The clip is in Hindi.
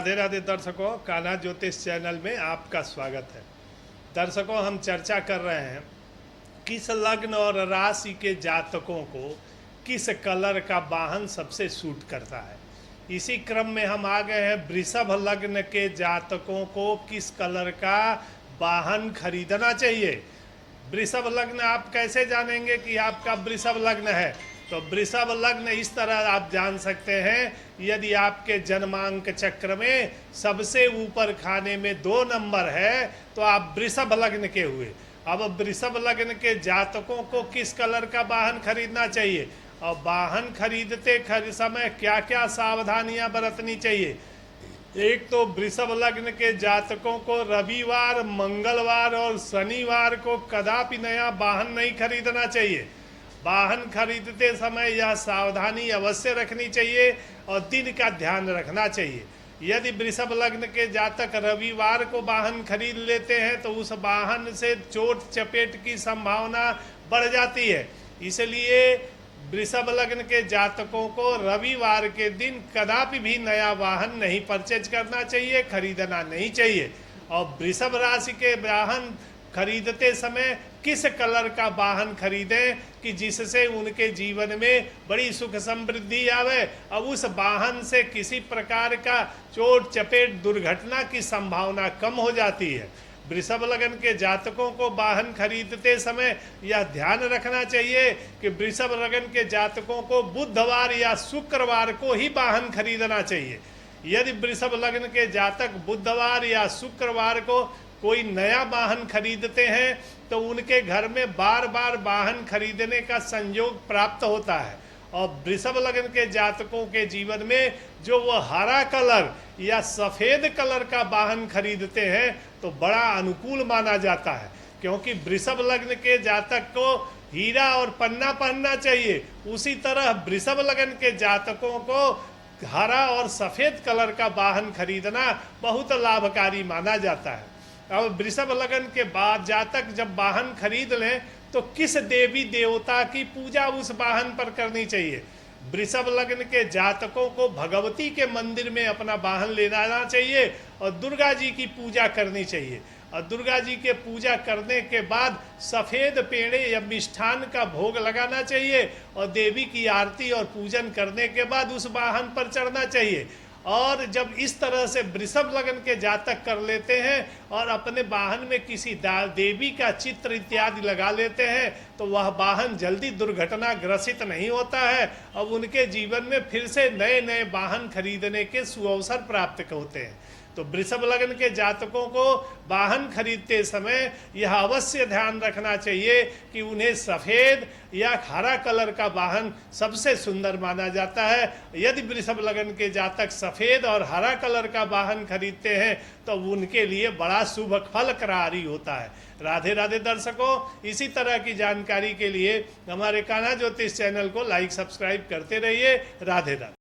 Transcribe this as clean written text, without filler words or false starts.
राधे राधे दर्शकों, कान्हा ज्योतिष चैनल में आपका स्वागत है। दर्शकों, हम चर्चा कर रहे हैं किस लग्न और राशि के जातकों को किस कलर का वाहन सबसे सूट करता है। इसी क्रम में हम आ गए हैं वृषभ लग्न के जातकों को किस कलर का वाहन खरीदना चाहिए। वृषभ लग्न आप कैसे जानेंगे कि आपका वृषभ लग्न है? तो वृषभ लग्न इस तरह आप जान सकते हैं, यदि आपके जन्मांक चक्र में सबसे ऊपर खाने में 2 नंबर है तो आप वृषभ लग्न के हुए। अब वृषभ लग्न के जातकों को किस कलर का वाहन खरीदना चाहिए और वाहन खरीदते समय क्या क्या सावधानियां बरतनी चाहिए। एक तो वृषभ लग्न के जातकों को रविवार, मंगलवार और शनिवार को कदापि नया वाहन नहीं खरीदना चाहिए। वाहन खरीदते समय यह सावधानी अवश्य रखनी चाहिए और दिन का ध्यान रखना चाहिए। यदि वृषभ लग्न के जातक रविवार को वाहन खरीद लेते हैं तो उस वाहन से चोट चपेट की संभावना बढ़ जाती है। इसलिए वृषभ लग्न के जातकों को रविवार के दिन कदापि भी नया वाहन नहीं परचेज करना चाहिए, खरीदना नहीं चाहिए। और वृषभ राशि के वाहन खरीदते समय किस कलर का वाहन खरीदें कि जिससे उनके जीवन में बड़ी सुख समृद्धि आवे और उस वाहन से किसी प्रकार का चोट चपेट दुर्घटना की संभावना कम हो जाती है। वृषभ लग्न के जातकों को वाहन खरीदते समय यह ध्यान रखना चाहिए कि वृषभ लग्न के जातकों को बुधवार या शुक्रवार को ही वाहन खरीदना चाहिए। यदि वृषभ लग्न के जातक बुधवार या शुक्रवार को कोई नया वाहन खरीदते हैं तो उनके घर में बार बार वाहन खरीदने का संयोग प्राप्त होता है। और वृषभ लग्न के जातकों के जीवन में जो वो हरा कलर या सफ़ेद कलर का वाहन खरीदते हैं तो बड़ा अनुकूल माना जाता है, क्योंकि वृषभ लग्न के जातक को हीरा और पन्ना पहनना चाहिए। उसी तरह वृषभ लग्न के जातकों को हरा और सफ़ेद कलर का वाहन खरीदना बहुत लाभकारी माना जाता है। अब वृषभ लग्न के बाद जातक जब वाहन खरीद लें तो किस देवी देवता की पूजा उस वाहन पर करनी चाहिए। वृषभ लग्न के जातकों को भगवती के मंदिर में अपना वाहन ले जाना चाहिए और दुर्गा जी की पूजा करनी चाहिए। और दुर्गा जी के पूजा करने के बाद सफ़ेद पेड़े या मिष्ठान का भोग लगाना चाहिए और देवी की आरती और पूजन करने के बाद उस वाहन पर चढ़ना चाहिए। और जब इस तरह से वृषभ लग्न के जातक कर लेते हैं और अपने वाहन में किसी देवी का चित्र इत्यादि लगा लेते हैं तो वह वाहन जल्दी दुर्घटना ग्रसित नहीं होता है। अब उनके जीवन में फिर से नए नए वाहन खरीदने के सुअवसर प्राप्त होते हैं। तो वृषभ लग्न के जातकों को वाहन खरीदते समय यह अवश्य ध्यान रखना चाहिए कि उन्हें सफ़ेद या हरा कलर का वाहन सबसे सुंदर माना जाता है। यदि वृषभ लग्न के जातक सफ़ेद और हरा कलर का वाहन खरीदते हैं तो उनके लिए बड़ा शुभ फलकारी होता है। राधे राधे दर्शकों, इसी तरह की जानकारी के लिए हमारे कान्हा ज्योतिष चैनल को लाइक सब्सक्राइब करते रहिए। राधे राधे।